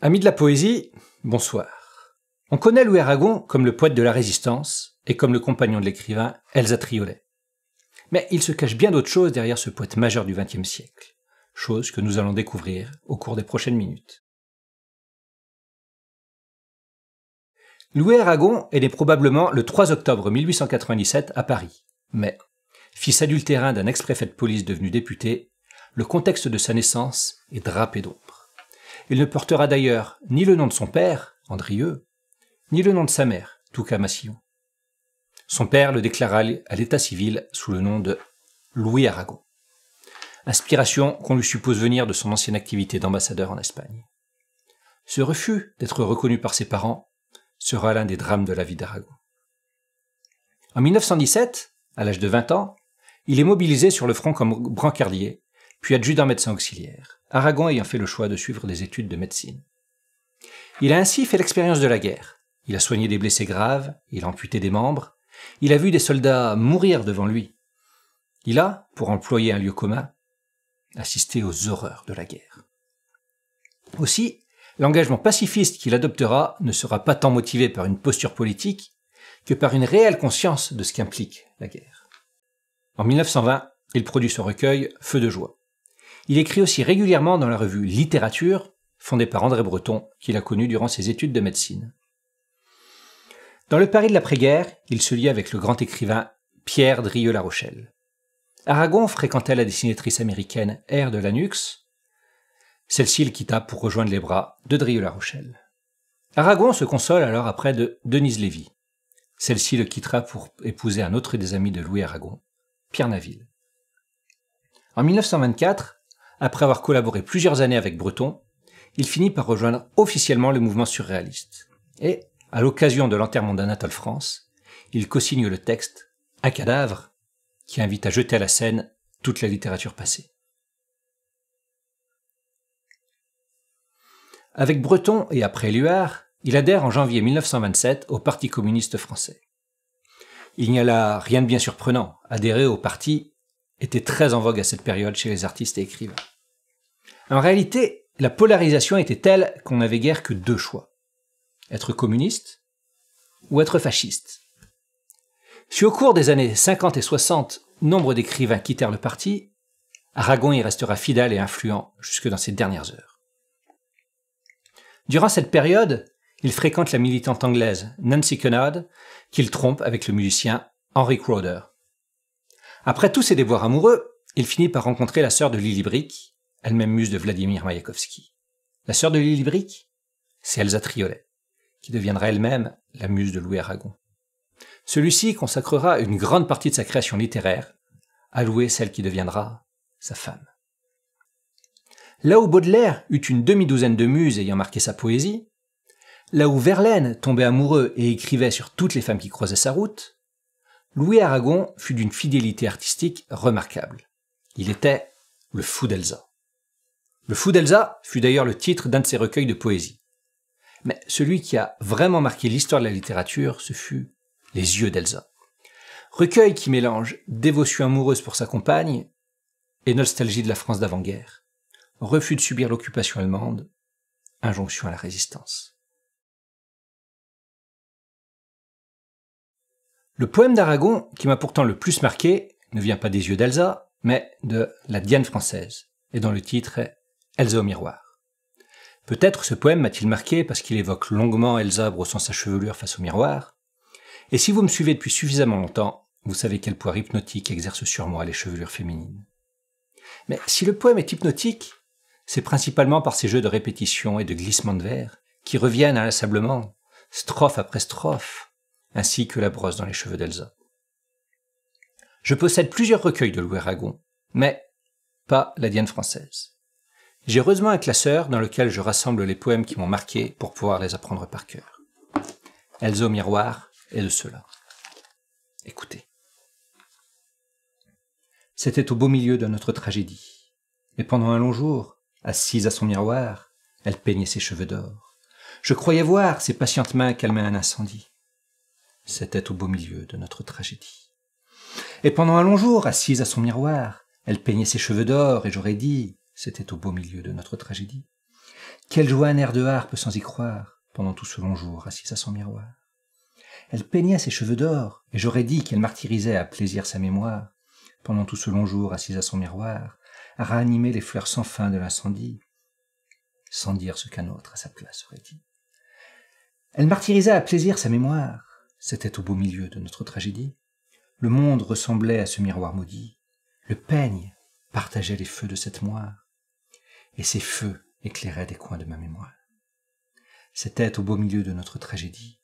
Amis de la poésie, bonsoir. On connaît Louis Aragon comme le poète de la Résistance et comme le compagnon de l'écrivain Elsa Triolet. Mais il se cache bien d'autres choses derrière ce poète majeur du XXe siècle, chose que nous allons découvrir au cours des prochaines minutes. Louis Aragon est né probablement le 3 octobre 1897 à Paris, mais, fils adultérin d'un ex-préfet de police devenu député, le contexte de sa naissance est drapé d'ombre. Il ne portera d'ailleurs ni le nom de son père, Andrieux, ni le nom de sa mère, Touka Massillon. Son père le déclara à l'état civil sous le nom de Louis Aragon. Aspiration qu'on lui suppose venir de son ancienne activité d'ambassadeur en Espagne. Ce refus d'être reconnu par ses parents sera l'un des drames de la vie d'Aragon. En 1917, à l'âge de 20 ans, il est mobilisé sur le front comme brancardier, puis adjudant médecin auxiliaire, Aragon ayant fait le choix de suivre des études de médecine. Il a ainsi fait l'expérience de la guerre. Il a soigné des blessés graves, il a amputé des membres, il a vu des soldats mourir devant lui. Il a, pour employer un lieu commun, assisté aux horreurs de la guerre. Aussi, l'engagement pacifiste qu'il adoptera ne sera pas tant motivé par une posture politique que par une réelle conscience de ce qu'implique la guerre. En 1920, il produit son recueil « Feu de joie ». Il écrit aussi régulièrement dans la revue Littérature, fondée par André Breton, qu'il a connu durant ses études de médecine. Dans le Paris de l'après-guerre, il se lie avec le grand écrivain Pierre Drieux-La Rochelle. Aragon fréquenta la dessinatrice américaine Eyre de Lanoux. Celle-ci le quitta pour rejoindre les bras de Drieux-La Rochelle. Aragon se console alors auprès de Denise Lévy. Celle-ci le quittera pour épouser un autre des amis de Louis Aragon, Pierre Naville. En 1924, après avoir collaboré plusieurs années avec Breton, il finit par rejoindre officiellement le mouvement surréaliste. Et, à l'occasion de l'enterrement d'Anatole France, il co-signe le texte « Un cadavre » qui invite à jeter à la Seine toute la littérature passée. Avec Breton et après Éluard, il adhère en janvier 1927 au Parti communiste français. Il n'y a là rien de bien surprenant. Adhérer au parti était très en vogue à cette période chez les artistes et écrivains. En réalité, la polarisation était telle qu'on n'avait guère que deux choix. Être communiste ou être fasciste. Si au cours des années 50 et 60, nombre d'écrivains quittèrent le parti, Aragon y restera fidèle et influent jusque dans ses dernières heures. Durant cette période, il fréquente la militante anglaise Nancy Cunard, qu'il trompe avec le musicien Henry Crowder. Après tous ses déboires amoureux, il finit par rencontrer la sœur de Lily Brick, elle-même muse de Vladimir Maïakovski. La sœur de Lily Brick, c'est Elsa Triolet, qui deviendra elle-même la muse de Louis Aragon. Celui-ci consacrera une grande partie de sa création littéraire à louer celle qui deviendra sa femme. Là où Baudelaire eut une demi-douzaine de muses ayant marqué sa poésie, là où Verlaine tombait amoureux et écrivait sur toutes les femmes qui croisaient sa route, Louis Aragon fut d'une fidélité artistique remarquable. Il était le fou d'Elsa. Le fou d'Elsa fut d'ailleurs le titre d'un de ses recueils de poésie. Mais celui qui a vraiment marqué l'histoire de la littérature, ce fut Les yeux d'Elsa. Recueil qui mélange dévotion amoureuse pour sa compagne et nostalgie de la France d'avant-guerre, refus de subir l'occupation allemande, injonction à la résistance. Le poème d'Aragon qui m'a pourtant le plus marqué ne vient pas des yeux d'Elsa, mais de La Diane française, et dont le titre est Elsa au miroir. Peut-être ce poème m'a-t-il marqué parce qu'il évoque longuement Elsa brossant sa chevelure face au miroir, et si vous me suivez depuis suffisamment longtemps, vous savez quel pouvoir hypnotique exerce sur moi les chevelures féminines. Mais si le poème est hypnotique, c'est principalement par ses jeux de répétition et de glissement de vers, qui reviennent inlassablement, strophe après strophe, ainsi que la brosse dans les cheveux d'Elsa. Je possède plusieurs recueils de Louis Aragon, mais pas La Diane française. J'ai heureusement un classeur dans lequel je rassemble les poèmes qui m'ont marqué pour pouvoir les apprendre par cœur. Elsa au miroir est de ceux-là. Écoutez. C'était au beau milieu de notre tragédie. Et pendant un long jour, assise à son miroir, elle peignait ses cheveux d'or. Je croyais voir ses patientes mains calmer un incendie. C'était au beau milieu de notre tragédie. Et pendant un long jour, assise à son miroir, elle peignait ses cheveux d'or, et j'aurais dit, c'était au beau milieu de notre tragédie. Qu'elle jouait un air de harpe sans y croire, pendant tout ce long jour, assise à son miroir. Elle peignait ses cheveux d'or, et j'aurais dit qu'elle martyrisait à plaisir sa mémoire, pendant tout ce long jour, assise à son miroir, à ranimer les fleurs sans fin de l'incendie, sans dire ce qu'un autre à sa place aurait dit. Elle martyrisait à plaisir sa mémoire, c'était au beau milieu de notre tragédie. Le monde ressemblait à ce miroir maudit, le peigne partageait les feux de cette moire, et ces feux éclairaient des coins de ma mémoire. C'était au beau milieu de notre tragédie,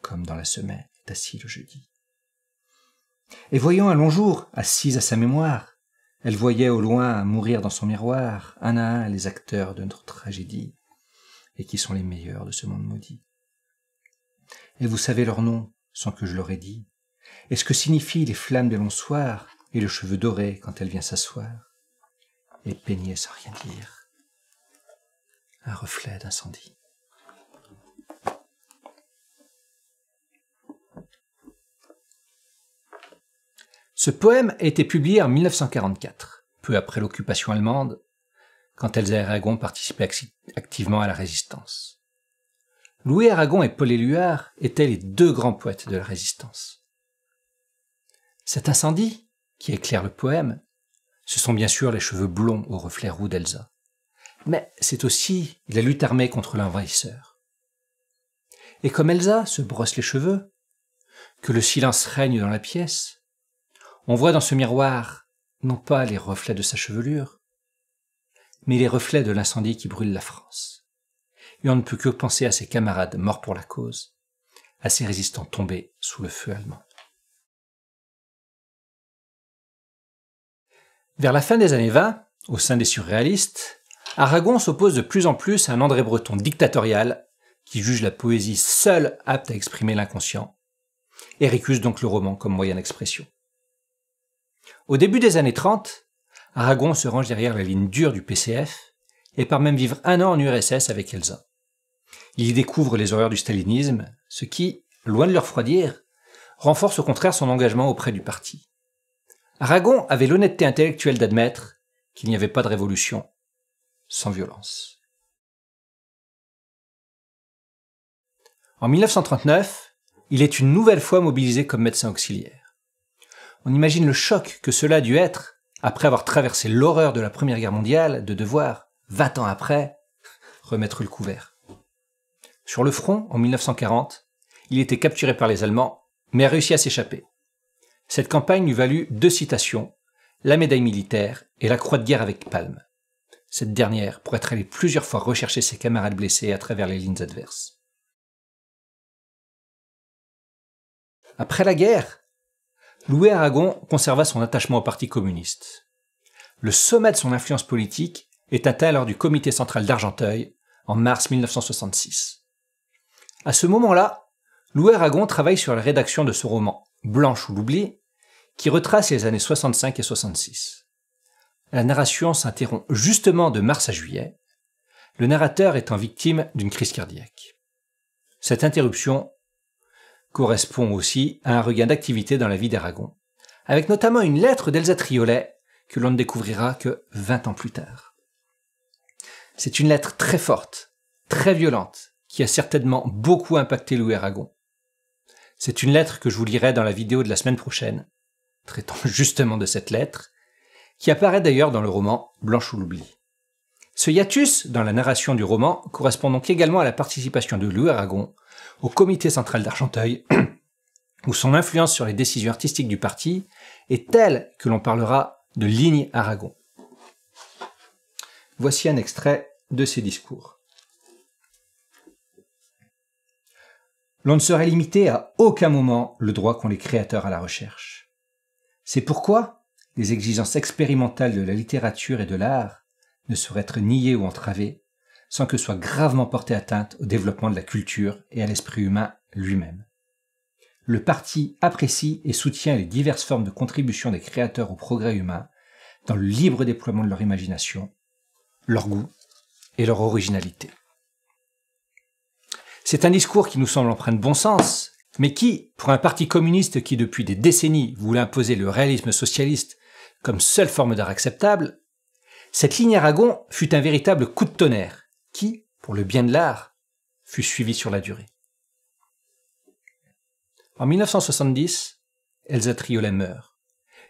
comme dans la semaine est assis le jeudi. Et voyant un long jour, assise à sa mémoire, elle voyait au loin mourir dans son miroir, un à un les acteurs de notre tragédie, et qui sont les meilleurs de ce monde maudit. Et vous savez leur nom, sans que je leur ai dit, et ce que signifient les flammes des longs soirs, et le cheveu doré quand elle vient s'asseoir, et peigner sans rien dire, un reflet d'incendie. Ce poème a été publié en 1944, peu après l'occupation allemande, quand Elsa Aragon participait activement à la résistance. Louis Aragon et Paul Éluard étaient les deux grands poètes de la résistance. Cet incendie, qui éclaire le poème, ce sont bien sûr les cheveux blonds aux reflets roux d'Elsa. Mais c'est aussi la lutte armée contre l'envahisseur. Et comme Elsa se brosse les cheveux, que le silence règne dans la pièce, on voit dans ce miroir non pas les reflets de sa chevelure, mais les reflets de l'incendie qui brûle la France. Et on ne peut que penser à ses camarades morts pour la cause, à ces résistants tombés sous le feu allemand. Vers la fin des années 20, au sein des surréalistes, Aragon s'oppose de plus en plus à un André Breton dictatorial qui juge la poésie seule apte à exprimer l'inconscient et récuse donc le roman comme moyen d'expression. Au début des années 30, Aragon se range derrière la ligne dure du PCF et part même vivre un an en URSS avec Elsa. Il y découvre les horreurs du stalinisme, ce qui, loin de le refroidir, renforce au contraire son engagement auprès du parti. Aragon avait l'honnêteté intellectuelle d'admettre qu'il n'y avait pas de révolution sans violence. En 1939, il est une nouvelle fois mobilisé comme médecin auxiliaire. On imagine le choc que cela a dû être, après avoir traversé l'horreur de la Première Guerre mondiale, de devoir, 20 ans après, remettre le couvert. Sur le front, en 1940, il était capturé par les Allemands, mais a réussi à s'échapper. Cette campagne lui valut 2 citations, la médaille militaire et la croix de guerre avec palme. Cette dernière pour être allé plusieurs fois rechercher ses camarades blessés à travers les lignes adverses. Après la guerre, Louis Aragon conserva son attachement au Parti communiste. Le sommet de son influence politique est atteint lors du comité central d'Argenteuil en mars 1966. À ce moment-là, Louis Aragon travaille sur la rédaction de ce roman Blanche ou l'oubli, qui retrace les années 65 et 66. La narration s'interrompt justement de mars à juillet, le narrateur étant victime d'une crise cardiaque. Cette interruption correspond aussi à un regain d'activité dans la vie d'Aragon, avec notamment une lettre d'Elsa Triolet que l'on ne découvrira que 20 ans plus tard. C'est une lettre très forte, très violente, qui a certainement beaucoup impacté Louis Aragon. C'est une lettre que je vous lirai dans la vidéo de la semaine prochaine, traitant justement de cette lettre, qui apparaît d'ailleurs dans le roman Blanche ou l'oubli. Ce hiatus dans la narration du roman correspond donc également à la participation de Louis Aragon au comité central d'Argenteuil, où son influence sur les décisions artistiques du parti est telle que l'on parlera de ligne Aragon. Voici un extrait de ses discours. L'on ne saurait limiter à aucun moment le droit qu'ont les créateurs à la recherche. C'est pourquoi les exigences expérimentales de la littérature et de l'art ne sauraient être niées ou entravées sans que soit gravement portée atteinte au développement de la culture et à l'esprit humain lui-même. Le parti apprécie et soutient les diverses formes de contribution des créateurs au progrès humain dans le libre déploiement de leur imagination, leur goût et leur originalité. C'est un discours qui nous semble empreint de bon sens, mais qui, pour un parti communiste qui depuis des décennies voulait imposer le réalisme socialiste comme seule forme d'art acceptable, cette ligne Aragon fut un véritable coup de tonnerre qui, pour le bien de l'art, fut suivi sur la durée. En 1970, Elsa Triolet meurt,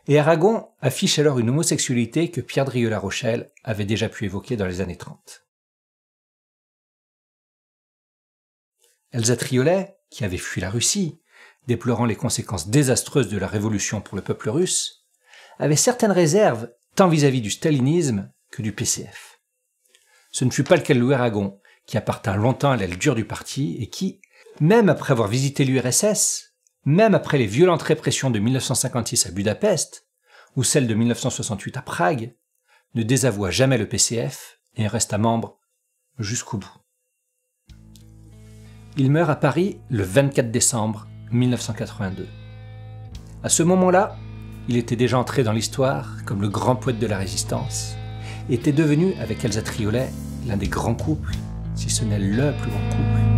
et Aragon affiche alors une homosexualité que Pierre Drieux-La Rochelle avait déjà pu évoquer dans les années 30. Elsa Triolet, qui avait fui la Russie, déplorant les conséquences désastreuses de la révolution pour le peuple russe, avait certaines réserves tant vis-à-vis du stalinisme que du PCF. Ce ne fut pas le cas de Louis Aragon, qui appartint longtemps à l'aile dure du parti et qui, même après avoir visité l'URSS, même après les violentes répressions de 1956 à Budapest, ou celles de 1968 à Prague, ne désavoua jamais le PCF et resta membre jusqu'au bout. Il meurt à Paris le 24 décembre 1982. À ce moment-là, il était déjà entré dans l'histoire comme le grand poète de la Résistance et était devenu, avec Elsa Triolet, l'un des grands couples, si ce n'est le plus grand couple,